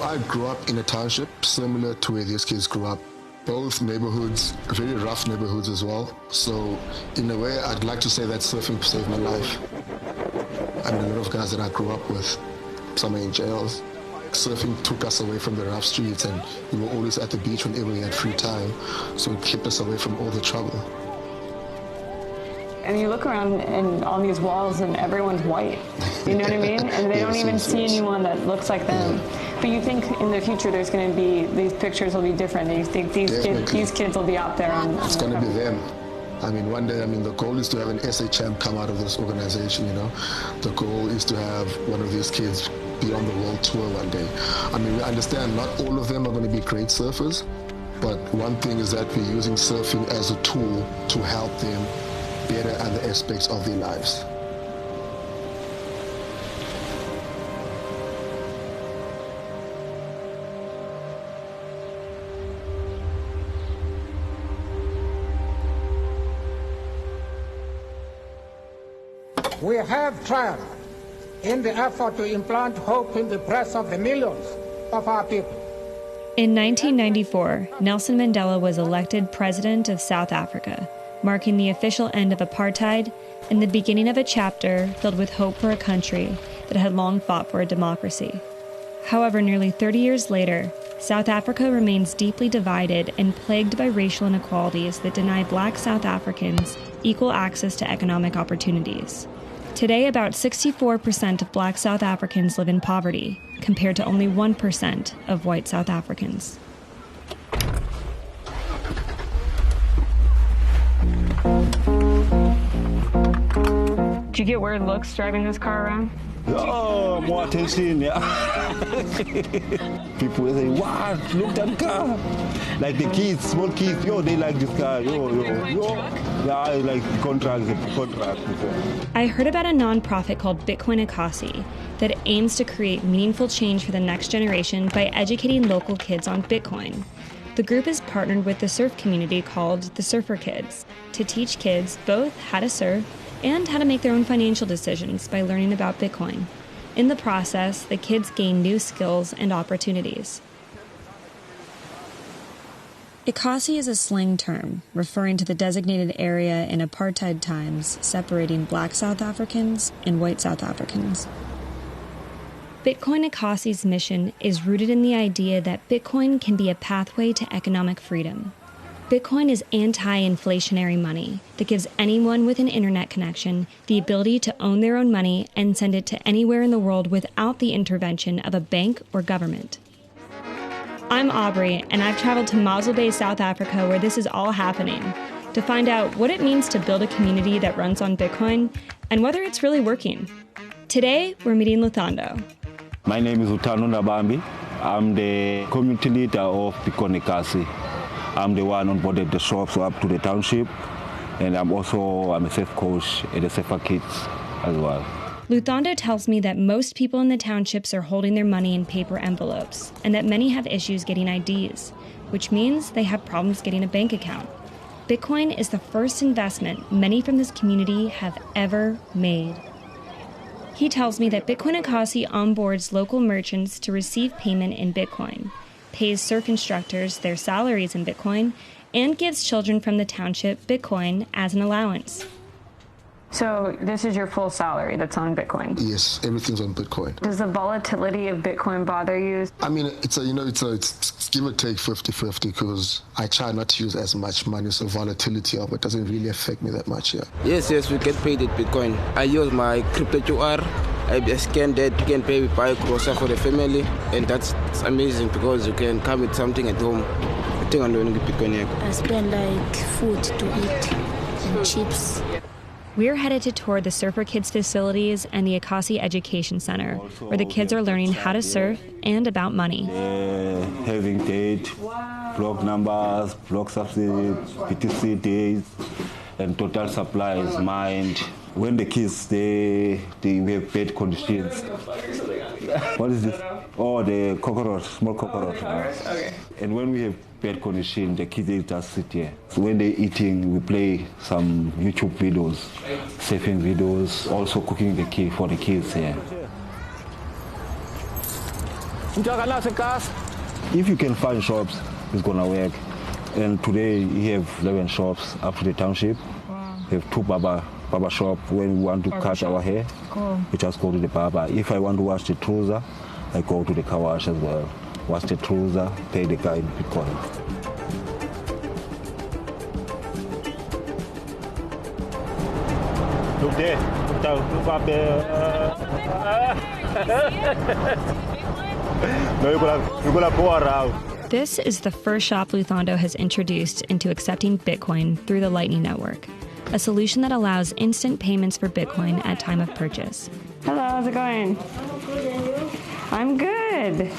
I grew up in a township similar to where these kids grew up. Both neighborhoods, very rough neighborhoods as well. So in a way, I'd like to say that surfing saved my life. I mean, a lot of guys that I grew up with, some are in jails. Surfing took us away from the rough streets, and we were always at the beach whenever we had free time. So it kept us away from all the trouble. And you look around and on these walls and everyone's white, you know what I mean? And they don't even see anyone that looks like them. Yeah. But you think in the future there's going to be, these pictures will be different. You think these kids will be out there on It's going to be them. I mean, one day, the goal is to have an SA champ come out of this organization, you know. The goal is to have one of these kids be on the world tour one day. I mean, we understand not all of them are going to be great surfers, but one thing is that we're using surfing as a tool to help them better other aspects of their lives. We have tried in the effort to implant hope in the breasts of the millions of our people. In 1994, Nelson Mandela was elected president of South Africa, marking the official end of apartheid and the beginning of a chapter filled with hope for a country that had long fought for a democracy. However, nearly 30 years later, South Africa remains deeply divided and plagued by racial inequalities that deny Black South Africans equal access to economic opportunities. Today, about 64% of Black South Africans live in poverty, compared to only 1% of white South Africans. Did you get weird looks driving this car around? Oh, more attention, yeah. People will say, wow, look at the car. Like the kids, small kids, they like this car, Yeah, I like the contract. I heard about a nonprofit called Bitcoin Akasi that aims to create meaningful change for the next generation by educating local kids on Bitcoin. The group is partnered with the surf community called the Surfer Kids to teach kids both how to surf and how to make their own financial decisions by learning about Bitcoin. In the process, the kids gain new skills and opportunities. Ikasi is a slang term referring to the designated area in apartheid times separating Black South Africans and white South Africans. Bitcoin Akasi's mission is rooted in the idea that Bitcoin can be a pathway to economic freedom. Bitcoin is anti-inflationary money that gives anyone with an internet connection the ability to own their own money and send it to anywhere in the world without the intervention of a bank or government. I'm Aubrey, and I've traveled to Mossel Bay, South Africa, where this is all happening, to find out what it means to build a community that runs on Bitcoin and whether it's really working. Today, we're meeting Luthando. My name is Utano Nabambi. I'm the community leader of Bitcoin Akasi. I'm the one on board of the shops up to the township, and I'm a surf coach at the Surfer Kids as well. Luthando tells me that most people in the townships are holding their money in paper envelopes, and that many have issues getting IDs, which means they have problems getting a bank account. Bitcoin is the first investment many from this community have ever made. He tells me that Bitcoin Akasi onboards local merchants to receive payment in Bitcoin, pays surf instructors their salaries in Bitcoin, and gives children from the township Bitcoin as an allowance. So this is your full salary that's on Bitcoin? Yes, everything's on Bitcoin. Does the volatility of Bitcoin bother you? I mean, it's give or take 50-50 because I try not to use as much money, so volatility of it doesn't really affect me that much, yeah. Yes, we get paid with Bitcoin. I use my crypto QR. I scan that, you can pay with buy grocery for the family, and that's amazing because you can come with something at home. I think I'm doing Bitcoin here. I spend like food to eat and chips. We're headed to tour the Surfer Kids facilities and the Akasi Education Center, where the kids are learning how to surf and about money. Having date, block numbers, block subsidy, PTC days, and total supply is mined. When the kids, we have bad conditions. What is this? Oh, the cockroach, small cockroach. Okay. And when we have bad conditions, the kids just sit here. So when they're eating, we play some YouTube videos, surfing videos, also cooking for the kids here. If you can find shops, it's gonna work. And today we have 11 shops up to the township. Wow. We have 2 barber shop. When we want to cut our hair, cool. We just go to the barber. If I want to wash the trouser, I go to the car wash as well. Wash the trouser, pay the guy in Bitcoin. Look there. Look up there. No, you're gonna go around. This is the first shop Luthondo has introduced into accepting Bitcoin through the Lightning Network, a solution that allows instant payments for Bitcoin at time of purchase. Hello, how's it going? I'm good.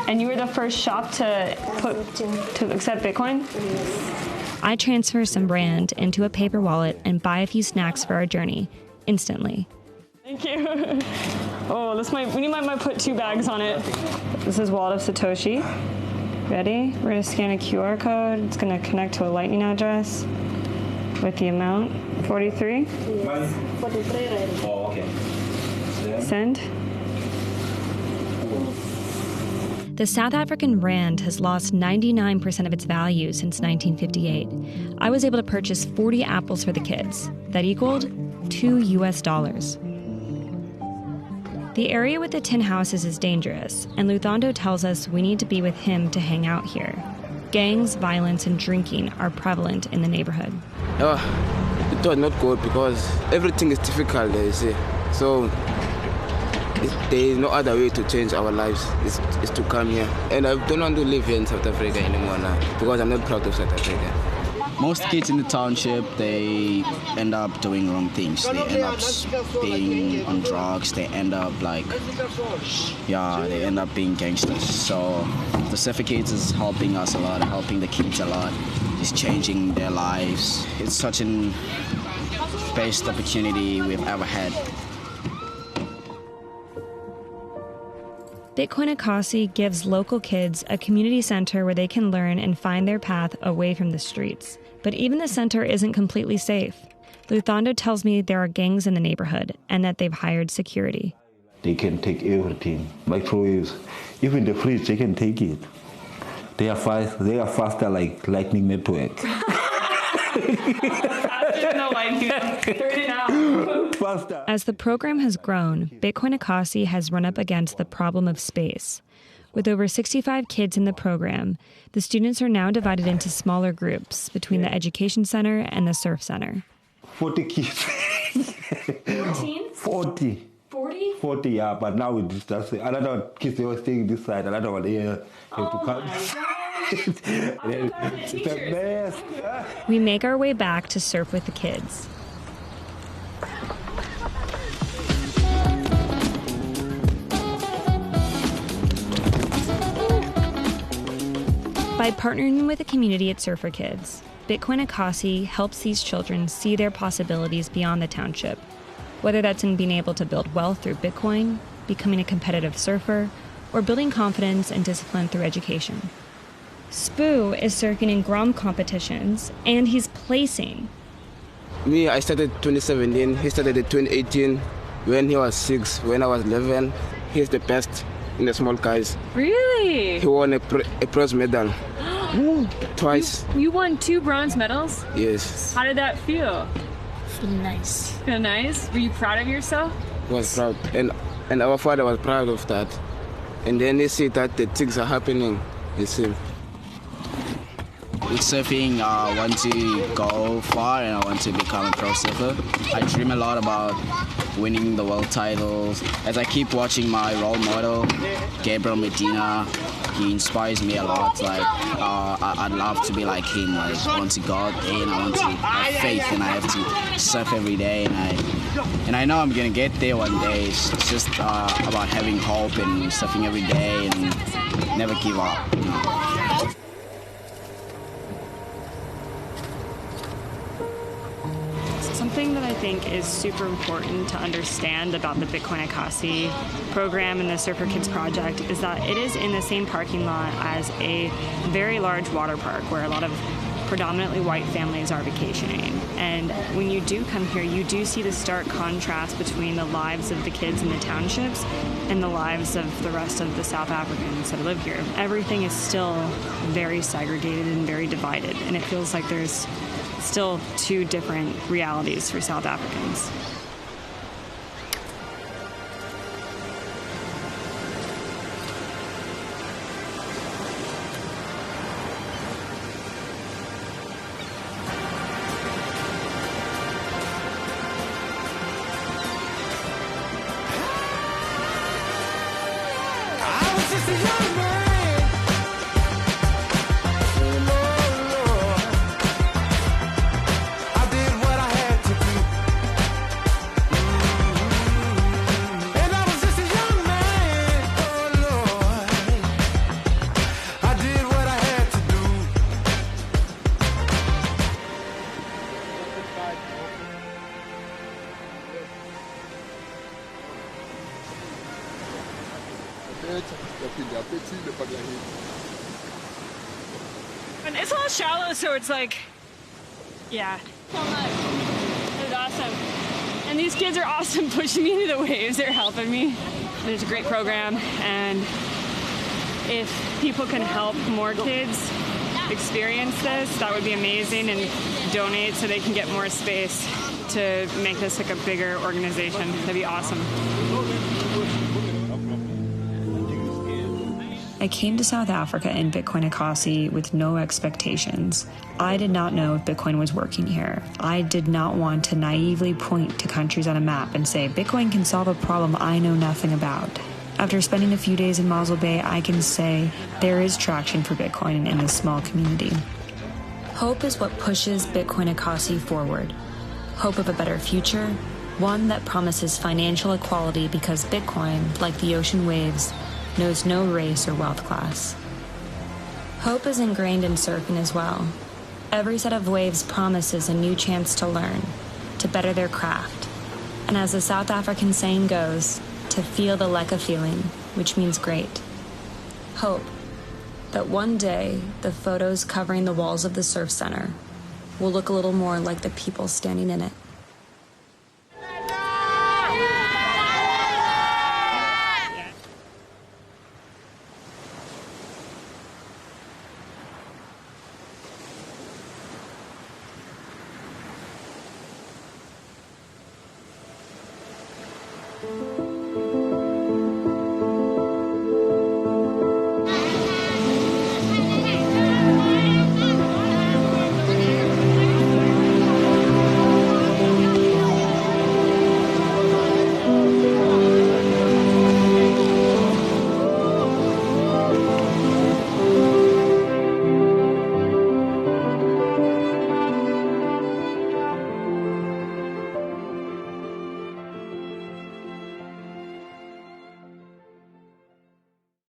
And you were the first shop to accept Bitcoin? I transfer some rand into a paper wallet and buy a few snacks for our journey instantly. Thank you. Oh, we might put 2 bags on it. This is Wallet of Satoshi. Ready? We're gonna scan a QR code. It's gonna connect to a Lightning address with the amount, 43. Yes, 43 rand. Oh, okay. Send. The South African rand has lost 99% of its value since 1958. I was able to purchase 40 apples for the kids. That equaled $2 US. The area with the tin houses is dangerous, and Luthondo tells us we need to be with him to hang out here. Gangs, violence, and drinking are prevalent in the neighborhood. It was not good because everything is difficult, you see. So there is no other way to change our lives is to come here. And I don't want to live here in South Africa anymore now because I'm not proud of South Africa. Most kids in the township, they end up doing wrong things. They end up being on drugs. They end up they end up being gangsters. So the Surfer Kids is helping us a lot, helping the kids a lot. It's changing their lives. It's such an best opportunity we've ever had. Bitcoin Akasi gives local kids a community center where they can learn and find their path away from the streets. But even the center isn't completely safe. Luthondo tells me there are gangs in the neighborhood and that they've hired security. They can take everything. Microwaves, even the fridge, they can take it. They are faster like Lightning Network. As the program has grown, Bitcoin Akasi has run up against the problem of space. With over 65 kids in the program, the students are now divided into smaller groups between the Education Center and the Surf Center. 40 kids. 14? 40. 40? 40, yeah, but now it's just another kids, they were staying this side, another one here. The best. We make our way back to surf with the kids. By partnering with the community at Surfer Kids, Bitcoin Akasi helps these children see their possibilities beyond the township, whether that's in being able to build wealth through Bitcoin, becoming a competitive surfer, or building confidence and discipline through education. Spoo is surfing in Grom competitions, and he's placing. Me, I started 2017. He started in 2018. When he was 6, when I was 11, he's the best in the small guys. Really? He won a bronze medal twice. You won 2 bronze medals? Yes. How did that feel? Feel nice. Feel nice? Were you proud of yourself? I was proud. And our father was proud of that. And then they see that the things are happening. You see. With surfing, I want to go far and I want to become a pro surfer. I dream a lot about winning the world titles. As I keep watching my role model, Gabriel Medina, he inspires me a lot. I'd love to be like him. I want to go out there and I want to have faith and I have to surf every day. And I know I'm gonna get there one day. It's just about having hope and surfing every day and never give up. Something that I think is super important to understand about the Bitcoin Akasi program and the Surfer Kids project is that it is in the same parking lot as a very large water park where a lot of predominantly white families are vacationing. And when you do come here, you do see the stark contrast between the lives of the kids in the townships and the lives of the rest of the South Africans that live here. Everything is still very segregated and very divided, and it feels like there's still two different realities for South Africans. And it's all shallow, so it's like, yeah. So much. It was awesome. And these kids are awesome pushing me into the waves. They're helping me. There's a great program, and if people can help more kids experience this, that would be amazing, and donate so they can get more space to make this like a bigger organization. That'd be awesome. I came to South Africa in Bitcoin Akasi with no expectations. I did not know if Bitcoin was working here. I did not want to naively point to countries on a map and say, Bitcoin can solve a problem I know nothing about. After spending a few days in Mossel Bay, I can say there is traction for Bitcoin in this small community. Hope is what pushes Bitcoin Akasi forward. Hope of a better future, one that promises financial equality because Bitcoin, like the ocean waves, knows no race or wealth class. Hope is ingrained in surfing as well. Every set of waves promises a new chance to learn, to better their craft, and as the South African saying goes, to feel the Leka feeling, which means great. Hope that one day the photos covering the walls of the surf center will look a little more like the people standing in it.